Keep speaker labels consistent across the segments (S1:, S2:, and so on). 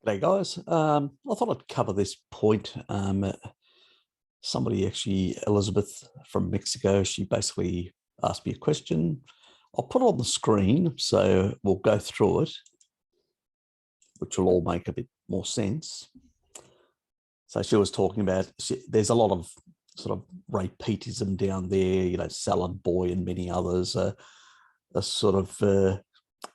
S1: G'day guys. I thought I'd cover this point. Somebody actually, Elizabeth from Mexico, she basically asked me a question. I'll put it on the screen, so we'll go through it, which will all make a bit more sense. So she was talking about, there's a lot of sort of Peatism down there, Salad Boy and many others are sort of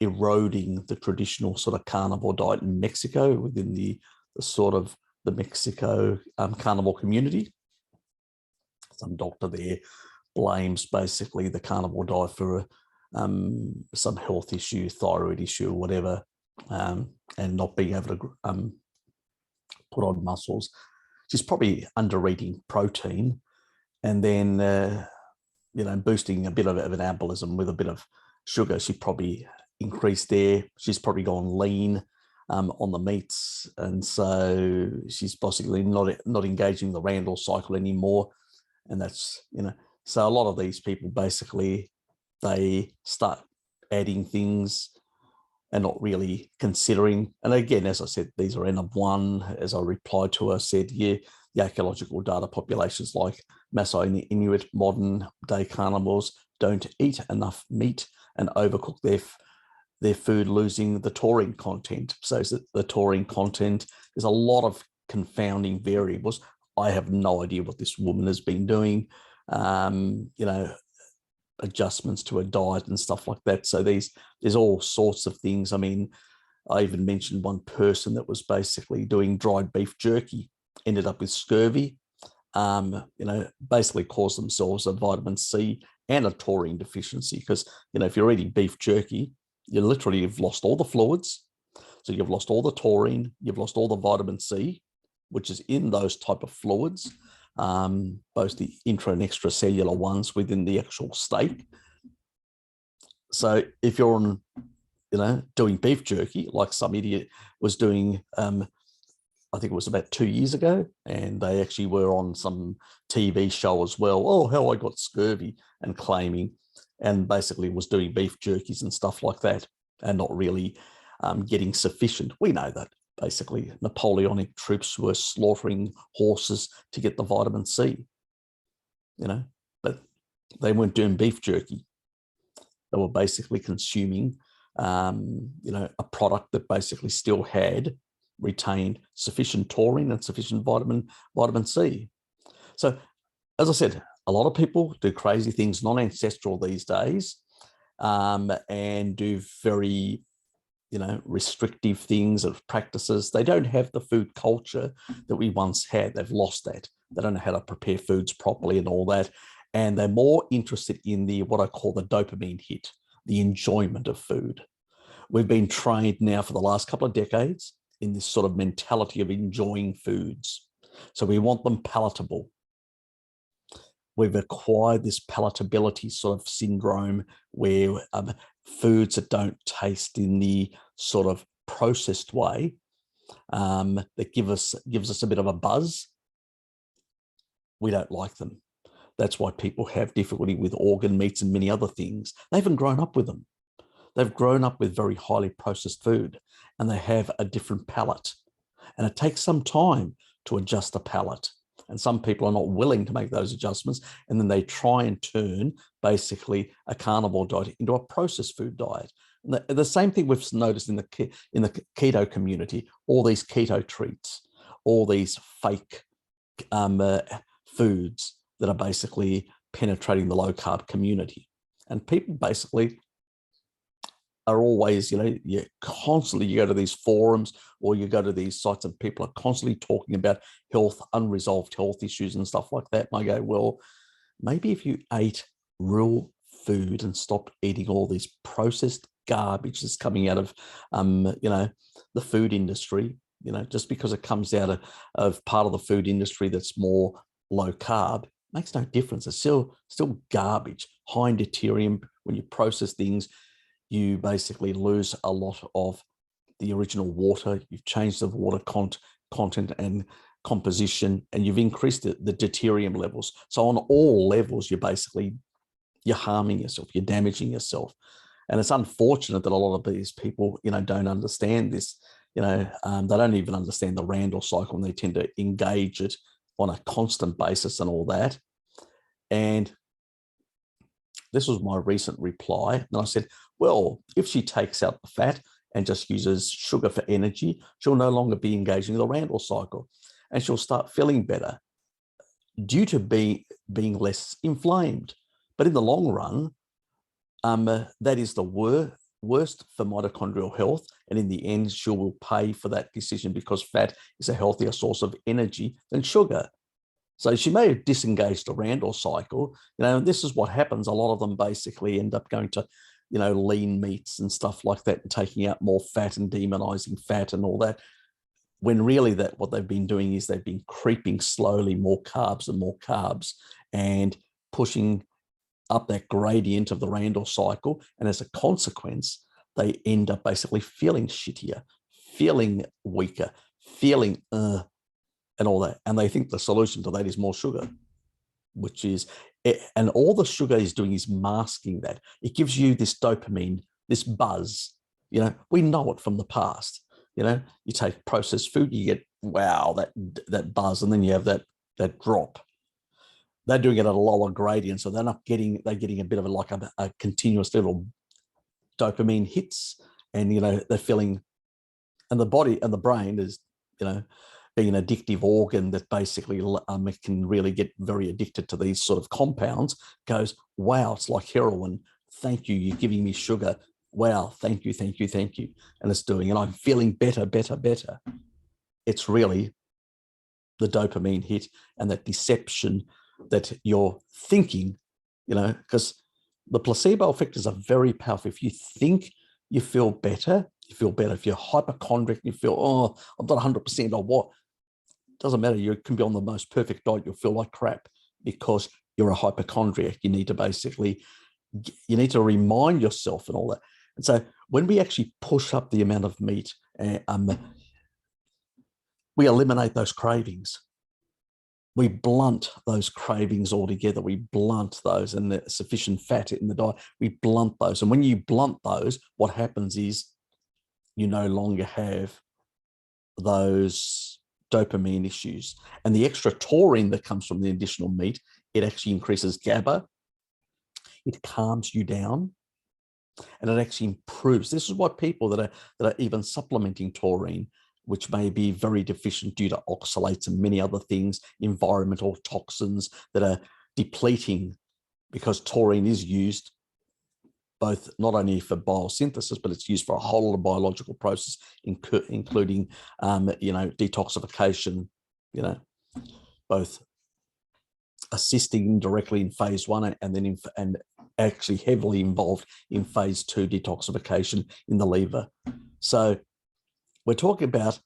S1: eroding the traditional sort of carnivore diet in Mexico within the sort of the Mexico carnivore community. Some doctor there blames basically the carnivore diet for some health issue, thyroid issue, or whatever, and not being able to put on muscles. She's probably under eating protein, and then boosting a bit of an anabolism with a bit of sugar. She probably increased there. She's probably gone lean on the meats, and so she's possibly not engaging the randall cycle anymore. And that's so a lot of these people basically they start adding things and not really considering. And again, as I said, these are N of 1. As I replied to her, said, yeah, the archaeological data populations like Maasai Inuit, modern day carnivores don't eat enough meat and overcook their food, losing the taurine content. So the taurine content, there's a lot of confounding variables. I have no idea what this woman has been doing, adjustments to her diet and stuff like that. So there's all sorts of things. I mean, I even mentioned one person that was basically doing dried beef jerky, ended up with scurvy, basically caused themselves a vitamin C and a taurine deficiency. Because, if you're eating beef jerky, you literally have lost all the fluids. So you've lost all the taurine, you've lost all the vitamin C, which is in those type of fluids, both the intra and extracellular ones within the actual steak. So if you're on, doing beef jerky, like some idiot was doing, I think it was about 2 years ago, and they actually were on some TV show as well. Oh, how I got scurvy, and claiming, and basically was doing beef jerkies and stuff like that, and not really getting sufficient. We know that basically Napoleonic troops were slaughtering horses to get the vitamin C, but they weren't doing beef jerky. They were basically consuming, a product that basically still had retained sufficient taurine and sufficient vitamin C. So, as I said, a lot of people do crazy things, non-ancestral these days, and do very, restrictive things of practices. They don't have the food culture that we once had. They've lost that. They don't know how to prepare foods properly and all that. And they're more interested in what I call the dopamine hit, the enjoyment of food. We've been trained now for the last couple of decades in this sort of mentality of enjoying foods. So we want them palatable. We've acquired this palatability sort of syndrome where foods that don't taste in the sort of processed way that gives us a bit of a buzz, we don't like them. That's why people have difficulty with organ meats and many other things. They haven't grown up with them. They've grown up with very highly processed food, and they have a different palate. And it takes some time to adjust the palate. And some people are not willing to make those adjustments, and then they try and turn basically a carnivore diet into a processed food diet. And the same thing we've noticed in the keto community, all these keto treats, all these fake foods that are basically penetrating the low carb community. And people basically are always, you go to these forums or you go to these sites and people are constantly talking about health, unresolved health issues and stuff like that. And I go, well, maybe if you ate real food and stopped eating all these processed garbage that's coming out of, the food industry, just because it comes out of part of the food industry that's more low carb, makes no difference. It's still garbage, high in deuterium. When you process things, you basically lose a lot of the original water. You've changed the water content and composition, and you've increased the deuterium levels. So on all levels, you're harming yourself, you're damaging yourself. And it's unfortunate that a lot of these people, don't understand this. They don't even understand the randall cycle, and they tend to engage it on a constant basis and all that. And this was my recent reply. And I said, well, if she takes out the fat and just uses sugar for energy, she'll no longer be engaging the randall cycle, and she'll start feeling better due to being less inflamed. But in the long run, that is the worst for mitochondrial health. And in the end, she will pay for that decision, because fat is a healthier source of energy than sugar. So she may have disengaged the randall cycle, and this is what happens. A lot of them basically end up going to, lean meats and stuff like that, and taking out more fat and demonizing fat and all that. When really what they've been doing is they've been creeping slowly more carbs and pushing up that gradient of the randall cycle. And as a consequence, they end up basically feeling shittier, feeling weaker, feeling and all that. And they think the solution to that is more sugar, which is, and all the sugar is doing is masking that. It gives you this dopamine, this buzz. We know it from the past. You take processed food, you get, wow, that buzz, and then you have that drop. They're doing it at a lower gradient, so they're getting a bit of a continuous little dopamine hits, and they're feeling, and the body and the brain is, being an addictive organ that basically can really get very addicted to these sort of compounds, goes, wow, it's like heroin. Thank you, you're giving me sugar. Wow, thank you. And it's doing, and I'm feeling better. It's really the dopamine hit and that deception that you're thinking, because the placebo effect is a very powerful. If you think you feel better, you feel better. If you're hypochondriac, you feel, oh, I'm not 100% or what, doesn't matter. You can be on the most perfect diet, you'll feel like crap because you're a hypochondriac. You need to remind yourself and all that. And so when we actually push up the amount of meat, we eliminate those cravings. We blunt those cravings altogether. We blunt those, and the sufficient fat in the diet, we blunt those. And when you blunt those, what happens is you no longer have those dopamine issues. And the extra taurine that comes from the additional meat, it actually increases GABA. It calms you down, and it actually improves. This is why people that are even supplementing taurine, which may be very deficient due to oxalates and many other things, environmental toxins that are depleting, because taurine is used both not only for biosynthesis, but it's used for a whole lot of biological process, including, detoxification, both assisting directly in phase 1 and then and actually heavily involved in phase 2 detoxification in the liver. So we're talking about,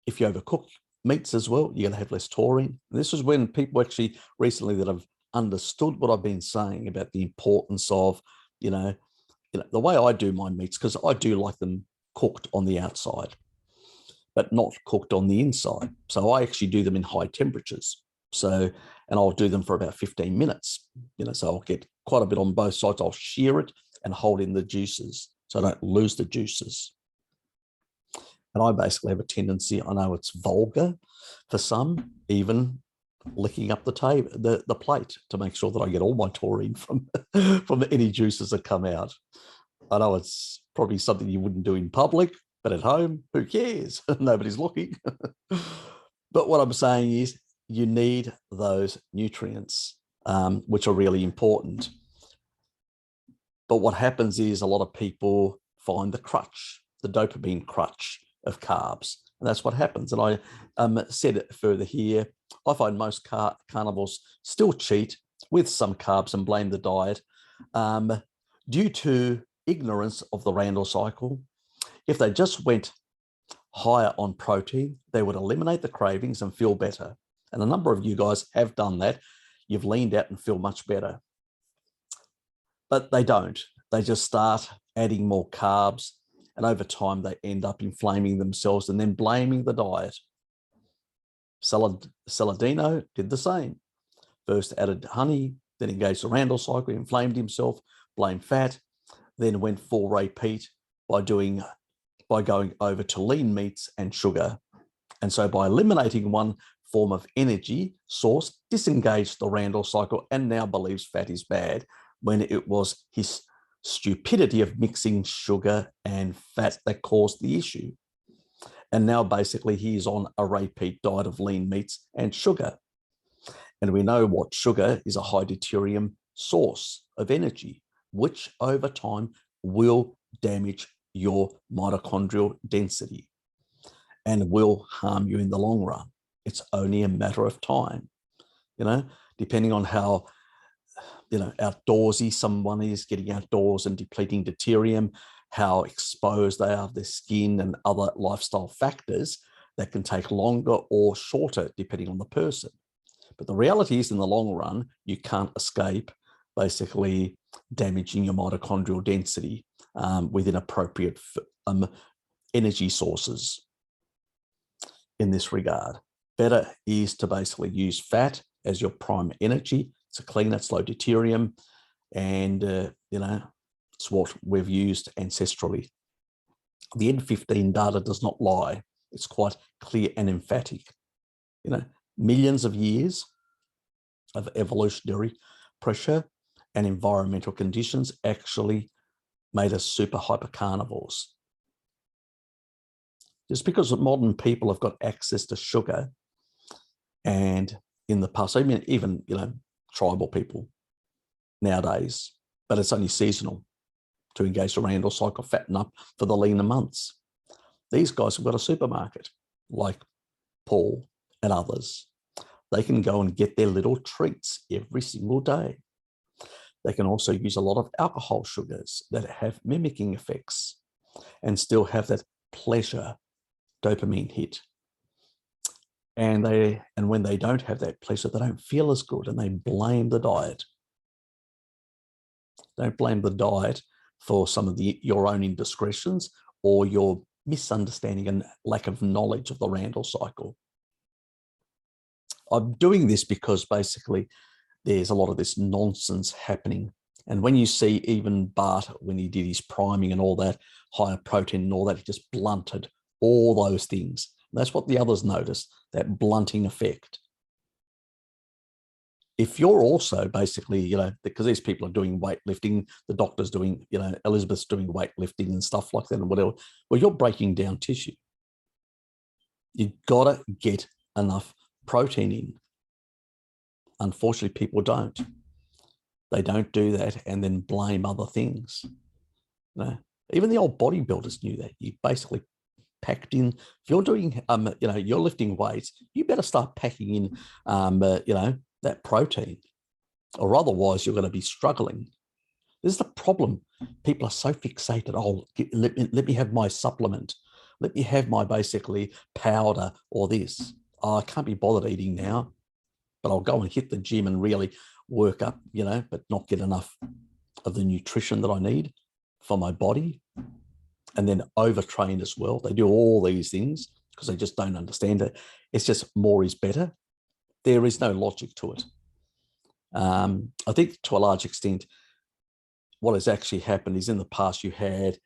S1: if you overcook meats as well, you're going to have less taurine. And this is when people actually recently that have understood what I've been saying about the importance of, the way I do my meats, because I do like them cooked on the outside, but not cooked on the inside. So I actually do them in high temperatures. So, and I'll do them for about 15 minutes, so I'll get quite a bit on both sides. I'll shear it and hold in the juices so I don't lose the juices. And I basically have a tendency, I know it's vulgar for some, even licking up the table, the plate, to make sure that I get all my taurine from any juices that come out. I know it's probably something you wouldn't do in public, but at home, who cares? Nobody's looking. But what I'm saying is you need those nutrients, which are really important. But what happens is a lot of people find the crutch, the dopamine crutch of carbs. And that's what happens. And I said it further here. I find most carnivores still cheat with some carbs and blame the diet due to ignorance of the randall cycle. If they just went higher on protein, they would eliminate the cravings and feel better. And a number of you guys have done that. You've leaned out and feel much better. But they don't. They just start adding more carbs. And over time, they end up inflaming themselves and then blaming the diet. Saladino did the same. First added honey, then engaged the randall cycle, inflamed himself, blamed fat, then went full Peat by doing by going over to lean meats and sugar. And so by eliminating one form of energy source, disengaged the Randall cycle and now believes fat is bad, when it was his stupidity of mixing sugar and fat that caused the issue. And now basically he is on a repeat diet of lean meats and sugar. And we know what sugar is, a high deuterium source of energy, which over time will damage your mitochondrial density and will harm you in the long run. It's only a matter of time, depending on how, outdoorsy someone is, getting outdoors and depleting deuterium, how exposed they are to their skin and other lifestyle factors that can take longer or shorter depending on the person. But the reality is, in the long run, you can't escape basically damaging your mitochondrial density with inappropriate energy sources in this regard. Better is to basically use fat as your prime energy. It's a clean, it's low deuterium, and it's what we've used ancestrally. The N15 data does not lie. It's quite clear and emphatic. Millions of years of evolutionary pressure and environmental conditions actually made us super hyper carnivores. Just because modern people have got access to sugar, and in the past, even tribal people nowadays, but it's only seasonal to engage the Randall cycle, fatten up for the leaner months. These guys have got a supermarket like Paul and others. They can go and get their little treats every single day. They can also use a lot of alcohol sugars that have mimicking effects and still have that pleasure dopamine hit. And when they don't have that pleasure, they don't feel as good, and they blame the diet. Don't blame the diet for some of your own indiscretions or your misunderstanding and lack of knowledge of the Randall cycle. I'm doing this because basically there's a lot of this nonsense happening. And when you see even Bart, when he did his priming and all that, higher protein and all that, he just blunted all those things. And that's what the others noticed, that blunting effect. If you're also basically, because these people are doing weightlifting, the doctor's doing, Elizabeth's doing weightlifting and stuff like that and whatever, well, you're breaking down tissue. You've got to get enough protein in. Unfortunately, people don't. They don't do that and then blame other things. Even the old bodybuilders knew that. You basically packed in. If you're doing, you're lifting weights, you better start packing in, that protein, or otherwise you're going to be struggling. This is the problem. People are so fixated. Oh, let me have my supplement. Let me have my basically powder or this. Oh, I can't be bothered eating now, but I'll go and hit the gym and really work up, but not get enough of the nutrition that I need for my body, and then overtrain as well. They do all these things because they just don't understand it. It's just more is better. There is no logic to it. I think to a large extent, what has actually happened is in the past you had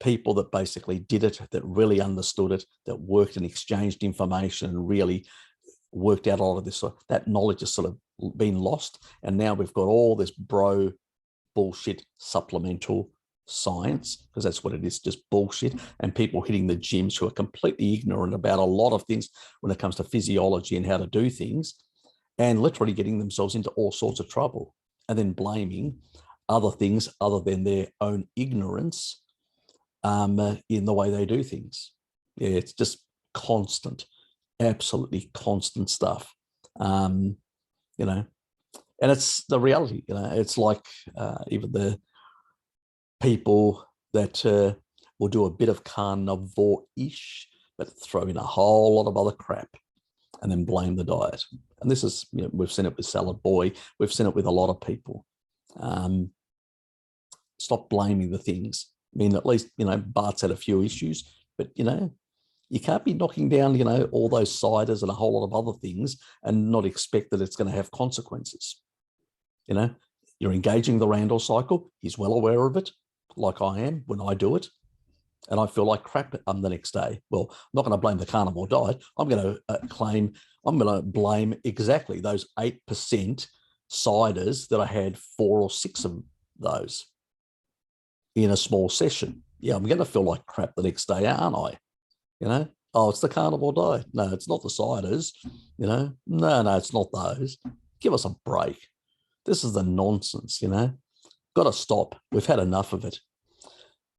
S1: people that basically did it, that really understood it, that worked and exchanged information and really worked out a lot of this. That knowledge has sort of been lost. And now we've got all this bullshit supplemental science, because that's what it is, just bullshit, and people hitting the gyms who are completely ignorant about a lot of things when it comes to physiology and how to do things, and literally getting themselves into all sorts of trouble, and then blaming other things other than their own ignorance in the way they do things. Yeah, it's just constant, absolutely constant stuff, and it's the reality. It's like even the people that will do a bit of carnivore-ish, but throw in a whole lot of other crap and then blame the diet. And this is, we've seen it with Salad Boy. We've seen it with a lot of people. Stop blaming the things. I mean, at least, Bart's had a few issues, but, you can't be knocking down, all those ciders and a whole lot of other things and not expect that it's going to have consequences. You're engaging the Randall cycle. He's well aware of it, like I am when I do it. and I feel like crap the next day. Well, I'm not going to blame the carnivore diet. I'm going to blame exactly those 8% ciders that I had 4 or 6 of those in a small session. Yeah, I'm going to feel like crap the next day, aren't I? Oh, it's the carnivore diet. No, it's not the ciders. No, it's not those. Give us a break. This is the nonsense, Got to stop. We've had enough of it.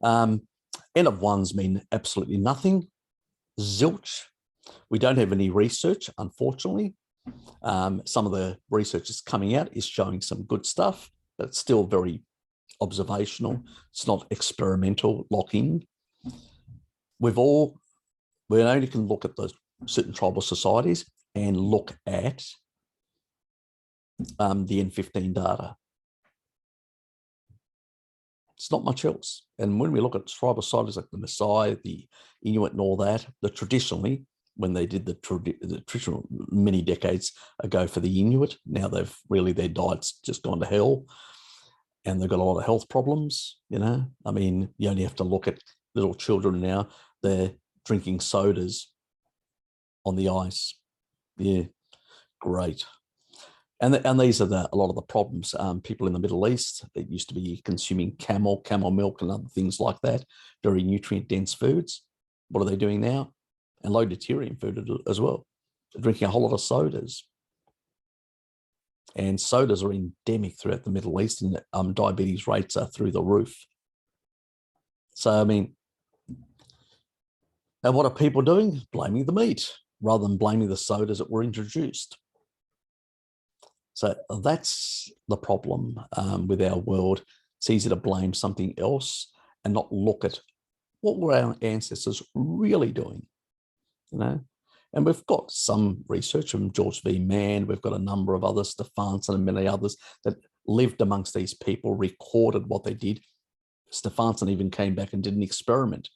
S1: N of ones mean absolutely nothing. Zilch. We don't have any research, unfortunately. Some of the research that's coming out is showing some good stuff, but it's still very observational. It's not experimental lock-in. We only can look at those certain tribal societies and look at the N15 data. It's not much else. And when we look at tribal societies like the Maasai, the Inuit and all that, traditionally, when they did the traditional many decades ago for the Inuit, now their diet's just gone to hell and they've got a lot of health problems, I mean, you only have to look at little children now, they're drinking sodas on the ice. Yeah, great. And these are a lot of the problems. People in the Middle East that used to be consuming camel milk and other things like that, very nutrient-dense foods. What are they doing now? And low deuterium food as well. They're drinking a whole lot of sodas. And sodas are endemic throughout the Middle East, and diabetes rates are through the roof. So, I mean, and what are people doing? Blaming the meat rather than blaming the sodas that were introduced. So that's the problem with our world. It's easy to blame something else and not look at what were our ancestors really doing, And we've got some research from George V. Mann. We've got a number of others, Stefansson and many others, that lived amongst these people, recorded what they did. Stefansson even came back and did an experiment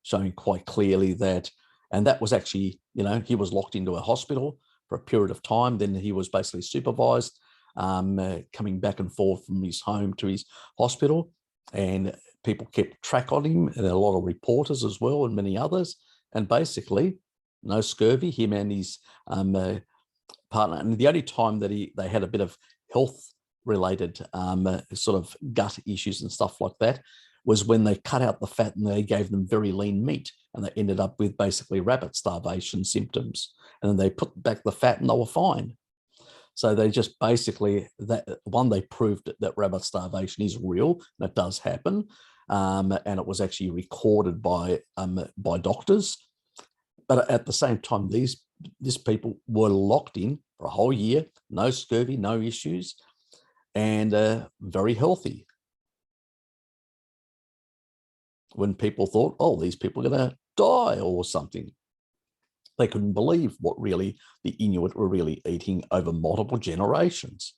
S1: showing quite clearly that, and that was actually, he was locked into a hospital for a period of time. Then he was basically supervised, coming back and forth from his home to his hospital, and people kept track on him, and a lot of reporters as well, and many others. And basically, no scurvy, him and his partner. And the only time that they had a bit of health-related sort of gut issues and stuff like that was when they cut out the fat and they gave them very lean meat, and they ended up with basically rabbit starvation symptoms. And then they put back the fat and they were fine. So they just basically, they proved that rabbit starvation is real, and it does happen. And it was actually recorded by doctors. But at the same time, these people were locked in for a whole year, no scurvy, no issues, and very healthy. When people thought, oh, these people are going to die or something, they couldn't believe what really the Inuit were really eating over multiple generations.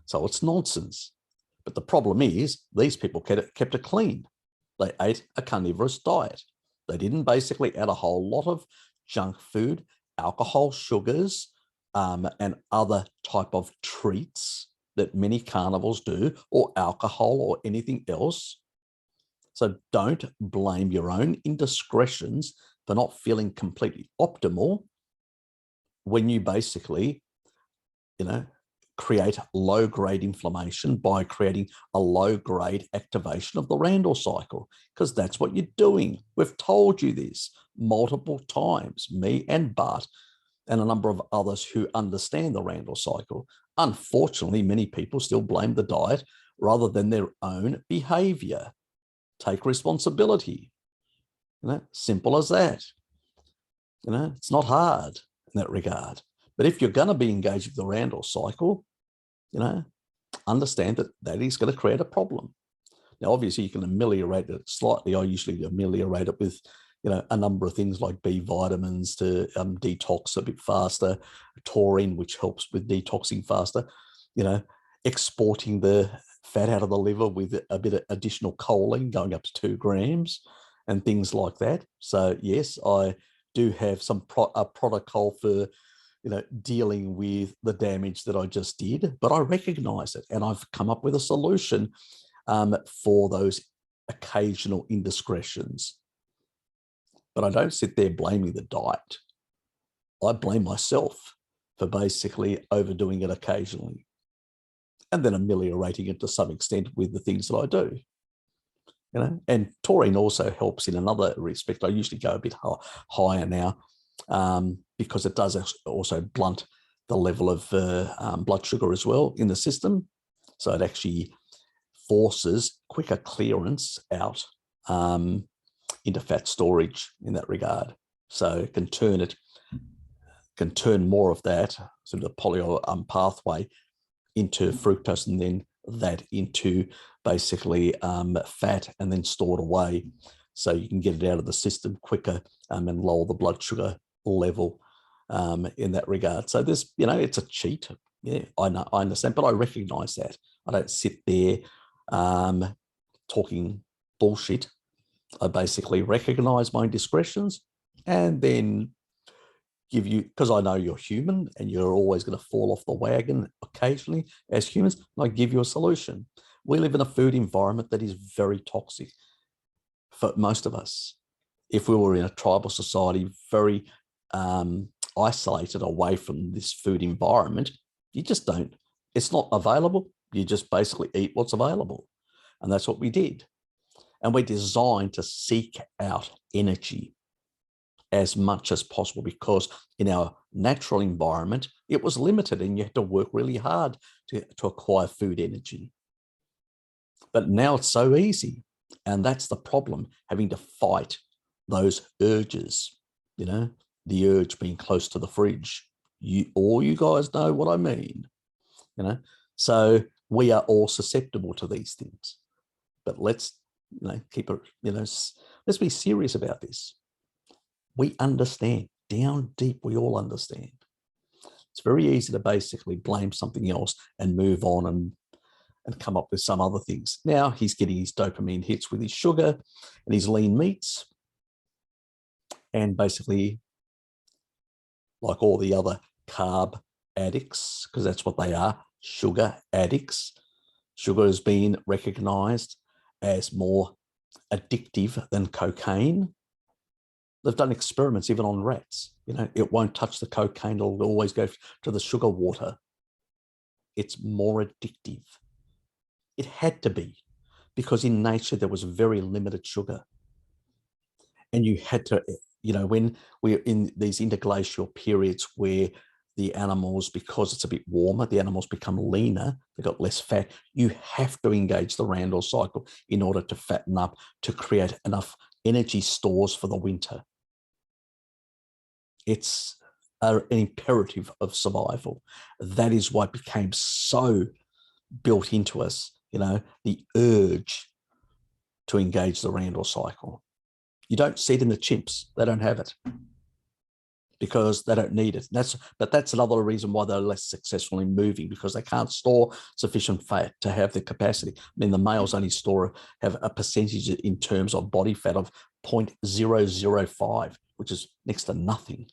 S1: So it's nonsense. But the problem is these people kept it clean. They ate a carnivorous diet. They didn't basically add a whole lot of junk food, alcohol, sugars, and other type of treats that many carnivores do, or alcohol or anything else. So don't blame your own indiscretions for not feeling completely optimal when you basically, create low-grade inflammation by creating a low-grade activation of the randall cycle, because that's what you're doing. We've told you this multiple times, me and Bart and a number of others who understand the randall cycle. Unfortunately, many people still blame the diet rather than their own behavior. Take responsibility. Simple as that. It's not hard in that regard. But if you're going to be engaged with the randall cycle, understand that is going to create a problem. Now, obviously, you can ameliorate it slightly. I usually ameliorate it with, a number of things like B vitamins to detox a bit faster, taurine, which helps with detoxing faster, exporting the fat out of the liver with a bit of additional choline going up to 2 grams and things like that. So yes, I do have a protocol for, dealing with the damage that I just did, but I recognize it and I've come up with a solution for those occasional indiscretions. But I don't sit there blaming the diet. I blame myself for basically overdoing it occasionally and then ameliorating it to some extent with the things that I do. And taurine also helps in another respect. I usually go a bit higher now because it does also blunt the level of blood sugar as well in the system. So it actually forces quicker clearance out into fat storage in that regard. So it can turn more of that sort of the polyol pathway into fructose, and then that into basically fat, and then stored away, so you can get it out of the system quicker and lower the blood sugar level in that regard. So this, it's a cheat. Yeah, I know, I understand, but I recognize that. I don't sit there talking bullshit. I basically recognize my indiscretions and then give you, because I know you're human and you're always going to fall off the wagon occasionally as humans, and I give you a solution. We live in a food environment that is very toxic for most of us. If we were in a tribal society, very isolated away from this food environment, you just don't, it's not available. You just basically eat what's available. And that's what we did. And we're designed to seek out energy as much as possible, because in our natural environment, it was limited and you had to work really hard to acquire food energy. But now it's so easy. And that's the problem, having to fight those urges, the urge being close to the fridge. All you guys know what I mean, So we are all susceptible to these things. But let's, keep it, let's be serious about this. We understand. Down deep, we all understand. It's very easy to basically blame something else and move on and come up with some other things. Now he's getting his dopamine hits with his sugar and his lean meats. And basically, like all the other carb addicts, because that's what they are, sugar addicts, sugar has been recognized as more addictive than cocaine. They've done experiments even on rats. It won't touch the cocaine. It'll always go to the sugar water. It's more addictive. It had to be, because in nature there was very limited sugar. And you had to, when we're in these interglacial periods where the animals, because it's a bit warmer, the animals become leaner, they've got less fat, you have to engage the randall cycle in order to fatten up, to create enough energy stores for the winter. It's an imperative of survival. That is why it became so built into us, the urge to engage the randall cycle. You don't see it in the chimps. They don't have it because they don't need it. But that's another reason why they're less successful in moving, because they can't store sufficient fat to have the capacity. I mean, the males only have a percentage in terms of body fat of 0.005, which is next to nothing.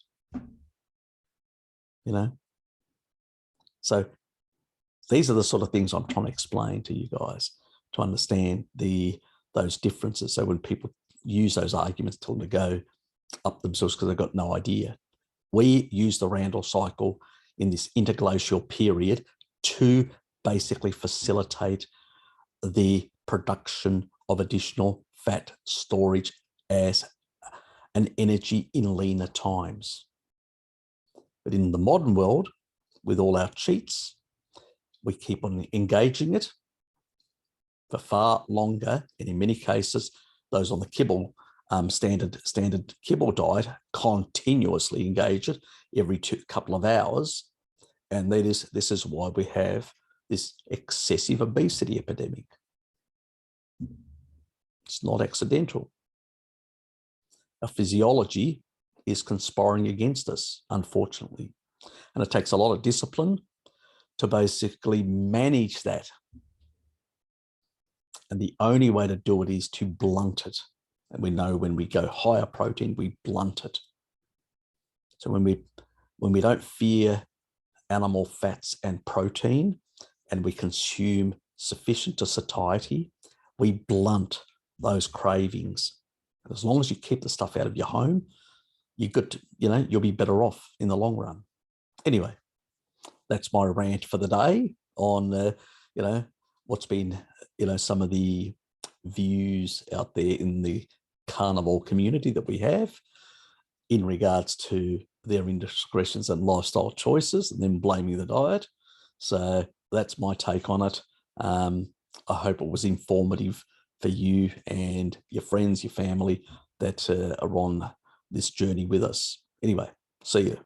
S1: So these are the sort of things I'm trying to explain to you guys to understand those differences. So when people use those arguments, tell them to go up themselves because they've got no idea. We use the randall cycle in this interglacial period to basically facilitate the production of additional fat storage as an energy in leaner times. But in the modern world, with all our cheats, we keep on engaging it for far longer, and in many cases, those on the kibble standard kibble diet continuously engage it every couple of hours, and this is why we have this excessive obesity epidemic. It's not accidental. Our physiology is conspiring against us, unfortunately, and it takes a lot of discipline to basically manage that. And the only way to do it is to blunt it. And we know when we go higher protein, we blunt it. So when we don't fear animal fats and protein, and we consume sufficient to satiety, we blunt those cravings. And as long as you keep the stuff out of your home, you good to, you'll be better off in the long run. Anyway, that's my rant for the day on what's been some of the views out there in the carnivore community that we have in regards to their indiscretions and lifestyle choices, and then blaming the diet. So that's my take on it. I hope it was informative for you and your friends, your family that are on this journey with us. Anyway, see you.